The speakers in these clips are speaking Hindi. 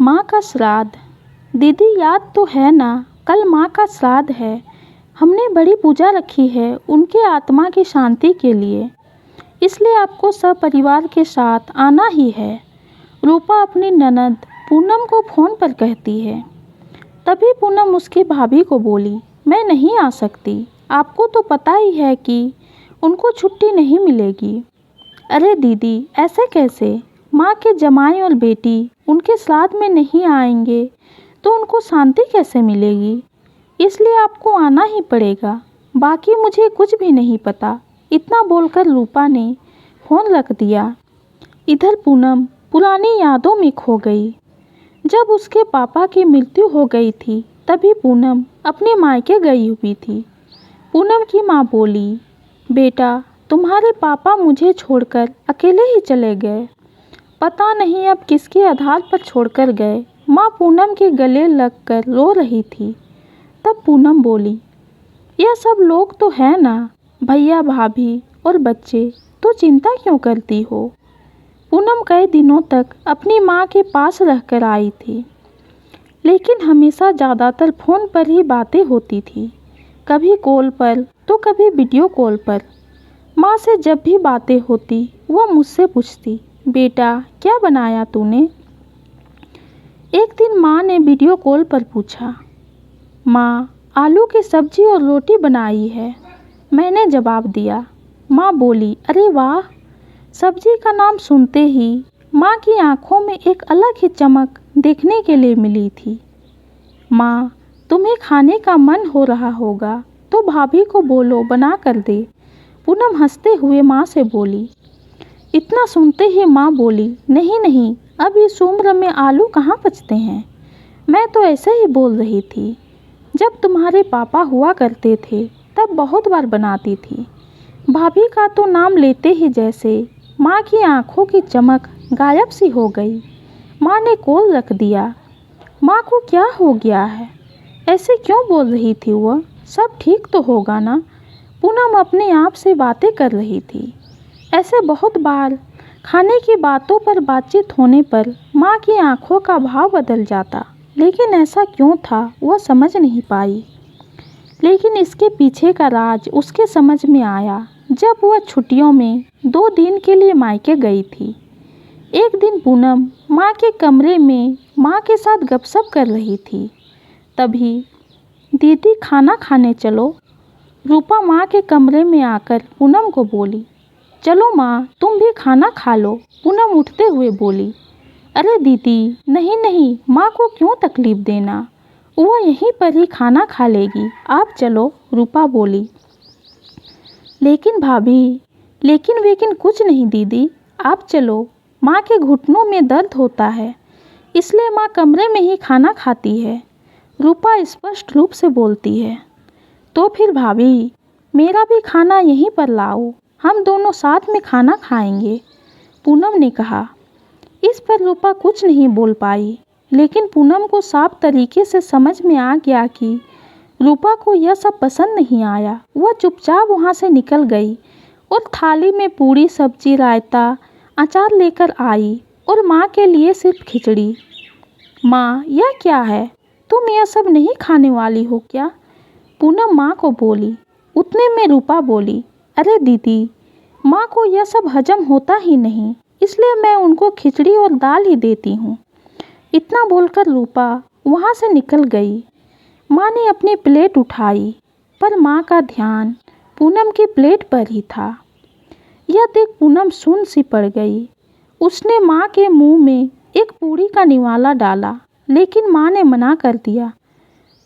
माँ का श्राद्ध। दीदी याद तो है ना, कल माँ का श्राद्ध है। हमने बड़ी पूजा रखी है उनके आत्मा की शांति के लिए, इसलिए आपको सब परिवार के साथ आना ही है। रूपा अपनी ननद पूनम को फ़ोन पर कहती है। तभी पूनम उसकी भाभी को बोली, मैं नहीं आ सकती, आपको तो पता ही है कि उनको छुट्टी नहीं मिलेगी। अरे दीदी ऐसे कैसे, माँ के जमाई और बेटी उनके श्राद्ध में नहीं आएंगे तो उनको शांति कैसे मिलेगी, इसलिए आपको आना ही पड़ेगा, बाकी मुझे कुछ भी नहीं पता। इतना बोलकर रूपा ने फ़ोन रख दिया। इधर पूनम पुरानी यादों में खो गई। जब उसके पापा की मृत्यु हो गई थी तभी पूनम अपने मायके गई हुई थी। पूनम की माँ बोली, बेटा तुम्हारे पापा मुझे छोड़कर अकेले ही चले गए, पता नहीं अब किसके आधार पर छोड़कर गए। माँ पूनम के गले लगकर रो रही थी। तब पूनम बोली, यह सब लोग तो है ना, भैया भाभी और बच्चे, तो चिंता क्यों करती हो। पूनम कई दिनों तक अपनी माँ के पास रहकर आई थी, लेकिन हमेशा ज़्यादातर फ़ोन पर ही बातें होती थी, कभी कॉल पर तो कभी वीडियो कॉल पर। माँ से जब भी बातें होती वह मुझसे पूछती, बेटा क्या बनाया तूने। एक दिन माँ ने वीडियो कॉल पर पूछा, माँ आलू की सब्जी और रोटी बनाई है। मैंने जवाब दिया। माँ बोली, अरे वाह। सब्जी का नाम सुनते ही माँ की आंखों में एक अलग ही चमक देखने के लिए मिली थी। माँ तुम्हें खाने का मन हो रहा होगा तो भाभी को बोलो बना कर दे। पूनम हंसते हुए माँ से बोली। इतना सुनते ही माँ बोली, नहीं नहीं, अब इस उम्र में आलू कहाँ पचते हैं। मैं तो ऐसे ही बोल रही थी, जब तुम्हारे पापा हुआ करते थे तब बहुत बार बनाती थी। भाभी का तो नाम लेते ही जैसे माँ की आंखों की चमक गायब सी हो गई। माँ ने कॉल रख दिया। माँ को क्या हो गया है, ऐसे क्यों बोल रही थी वह, सब ठीक तो होगा ना। पूनम अपने आप से बातें कर रही थी। ऐसे बहुत बार खाने की बातों पर बातचीत होने पर माँ की आंखों का भाव बदल जाता, लेकिन ऐसा क्यों था वह समझ नहीं पाई। लेकिन इसके पीछे का राज उसके समझ में आया जब वह छुट्टियों में 2 दिन के लिए मायके गई थी। एक दिन पूनम माँ के कमरे में माँ के साथ गपशप कर रही थी। तभी दीदी खाना खाने चलो। रूपा माँ के कमरे में आकर पूनम को बोली, चलो माँ तुम भी खाना खा लो। पूनम उठते हुए बोली, अरे दीदी नहीं नहीं, माँ को क्यों तकलीफ़ देना, वह यहीं पर ही खाना खा लेगी, आप चलो। रूपा बोली, लेकिन भाभी, लेकिन कुछ नहीं दीदी, आप चलो। माँ के घुटनों में दर्द होता है, इसलिए माँ कमरे में ही खाना खाती है। रूपा स्पष्ट रूप से बोलती है। तो फिर भाभी मेरा भी खाना यहीं पर लाओ, हम दोनों साथ में खाना खाएंगे, पूनम ने कहा। इस पर रूपा कुछ नहीं बोल पाई, लेकिन पूनम को साफ तरीके से समझ में आ गया कि रूपा को यह सब पसंद नहीं आया। वह चुपचाप वहाँ से निकल गई और थाली में पूरी सब्जी, रायता, अचार लेकर आई और माँ के लिए सिर्फ खिचड़ी। माँ यह क्या है, तुम यह सब नहीं खाने वाली हो क्या, पूनम माँ को बोली। उतने में रूपा बोली, अरे दीदी, माँ को यह सब हजम होता ही नहीं, इसलिए मैं उनको खिचड़ी और दाल ही देती हूँ। इतना बोलकर रूपा वहाँ से निकल गई। माँ ने अपनी प्लेट उठाई, पर माँ का ध्यान पूनम की प्लेट पर ही था। यह देख पूनम सुन्न सी पड़ गई। उसने माँ के मुंह में एक पूरी का निवाला डाला, लेकिन माँ ने मना कर दिया।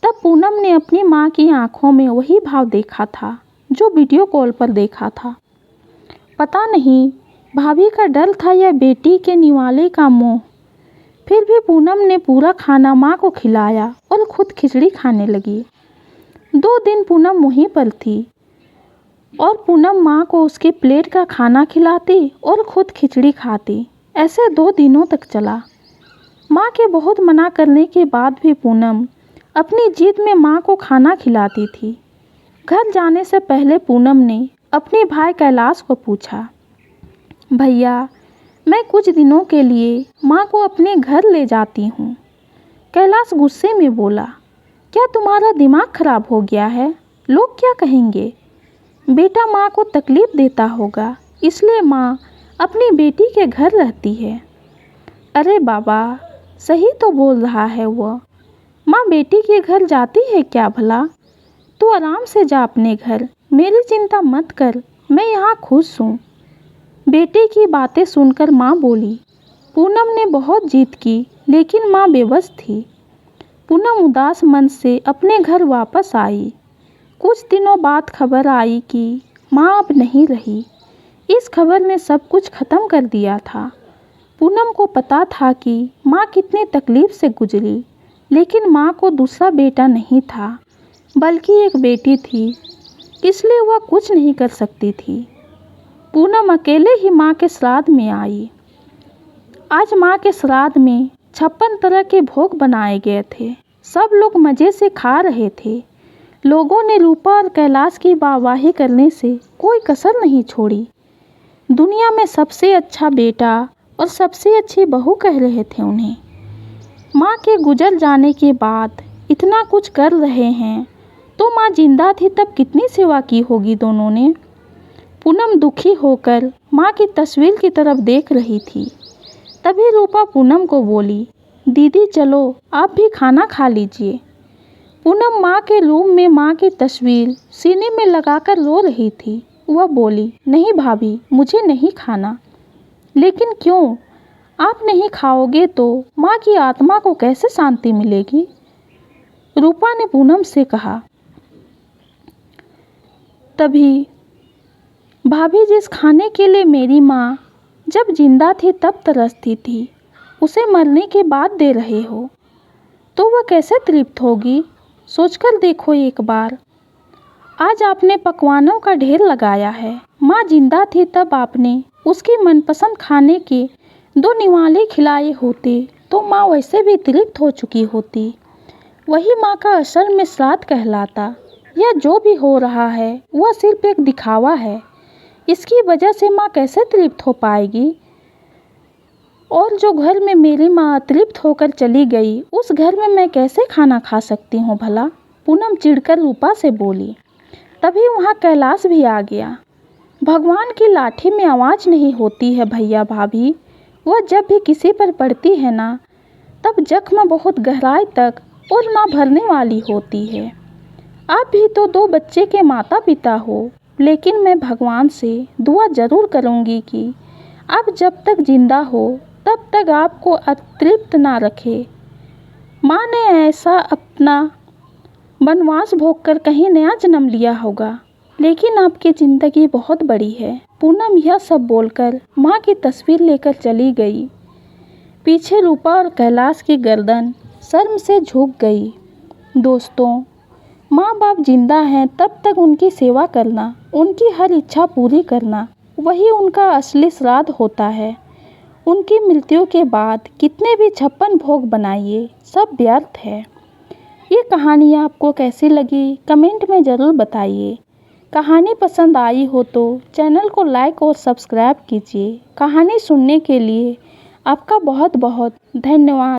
तब पूनम ने अपनी माँ की आंखों में वही भाव देखा था जो वीडियो कॉल पर देखा था। पता नहीं भाभी का डर था या बेटी के निवाले का मोह, फिर भी पूनम ने पूरा खाना माँ को खिलाया और खुद खिचड़ी खाने लगी। 2 दिन पूनम वहीं पर थी और पूनम माँ को उसकी प्लेट का खाना खिलाती और खुद खिचड़ी खाती। ऐसे 2 दिनों तक चला। माँ के बहुत मना करने के बाद भी पूनम अपनी जिद में माँ को खाना खिलाती थी। घर जाने से पहले पूनम ने अपने भाई कैलाश को पूछा, भैया मैं कुछ दिनों के लिए माँ को अपने घर ले जाती हूँ, कैलाश गुस्से में बोला, क्या तुम्हारा दिमाग खराब हो गया है? लोग क्या कहेंगे? बेटा माँ को तकलीफ देता होगा, इसलिए माँ अपनी बेटी के घर रहती है। अरे बाबा, सही तो बोल रहा है वह। माँ बेटी के घर जाती है क्या भला? तू आराम से जा अपने घर, मेरी चिंता मत कर, मैं यहाँ खुश हूँ। बेटे की बातें सुनकर माँ बोली। पूनम ने बहुत जिद की, लेकिन माँ बेबस थी। पूनम उदास मन से अपने घर वापस आई। कुछ दिनों बाद खबर आई कि माँ अब नहीं रही। इस खबर ने सब कुछ खत्म कर दिया था। पूनम को पता था कि माँ कितनी तकलीफ से गुजरी, लेकिन माँ को दूसरा बेटा नहीं था, बल्कि एक बेटी थी, इसलिए वह कुछ नहीं कर सकती थी। पूनम अकेले ही माँ के श्राद्ध में आई। आज माँ के श्राद्ध में 56 तरह के भोग बनाए गए थे। सब लोग मज़े से खा रहे थे। लोगों ने रूपा और कैलाश की वाहवाही करने से कोई कसर नहीं छोड़ी। दुनिया में सबसे अच्छा बेटा और सबसे अच्छी बहू कह रहे थे उन्हें। माँ के गुजर जाने के बाद इतना कुछ कर रहे हैं, तो माँ जिंदा थी तब कितनी सेवा की होगी दोनों ने। पूनम दुखी होकर माँ की तस्वीर की तरफ देख रही थी। तभी रूपा पूनम को बोली, दीदी चलो आप भी खाना खा लीजिए। पूनम माँ के रूम में माँ की तस्वीर सीने में लगाकर रो रही थी। वह बोली, नहीं भाभी, मुझे नहीं खाना। लेकिन क्यों? आप नहीं खाओगे तो माँ की आत्मा को कैसे शांति मिलेगी? रूपा ने पूनम से कहा। तभी भाभी, जिस खाने के लिए मेरी माँ जब जिंदा थी तब तरसती थी, उसे मरने के बाद दे रहे हो, तो वह कैसे तृप्त होगी? सोचकर देखो एक बार। आज आपने पकवानों का ढेर लगाया है। माँ जिंदा थी तब आपने उसकी मनपसंद खाने के 2 निवाले खिलाए होते तो माँ वैसे भी तृप्त हो चुकी होती। वही माँ का असल में श्राद्ध कहलाता। यह जो भी हो रहा है वह सिर्फ एक दिखावा है। इसकी वजह से माँ कैसे तृप्त हो पाएगी? और जो घर में मेरी माँ तृप्त होकर चली गई, उस घर में मैं कैसे खाना खा सकती हूँ भला? पूनम चिढ़कर रूपा से बोली। तभी वहाँ कैलाश भी आ गया। भगवान की लाठी में आवाज़ नहीं होती है भैया भाभी। वह जब भी किसी पर पड़ती है ना, तब जख्म बहुत गहराई तक और ना भरने वाली होती है। आप भी तो 2 बच्चे के माता पिता हो, लेकिन मैं भगवान से दुआ ज़रूर करूँगी कि आप जब तक जिंदा हो तब तक आपको अतृप्त ना रखे। माँ ने ऐसा अपना वनवास भोगकर कहीं नया जन्म लिया होगा, लेकिन आपकी ज़िंदगी बहुत बड़ी है। पूनम यह सब बोलकर माँ की तस्वीर लेकर चली गई। पीछे रूपा और कैलाश की गर्दन शर्म से झुक गई। दोस्तों, माँ बाप जिंदा हैं तब तक उनकी सेवा करना, उनकी हर इच्छा पूरी करना, वही उनका असली श्राद्ध होता है। उनकी मृत्यु के बाद कितने भी 56 भोग बनाइए, सब व्यर्थ है। ये कहानी आपको कैसी लगी कमेंट में ज़रूर बताइए। कहानी पसंद आई हो तो चैनल को लाइक और सब्सक्राइब कीजिए। कहानी सुनने के लिए आपका बहुत बहुत धन्यवाद।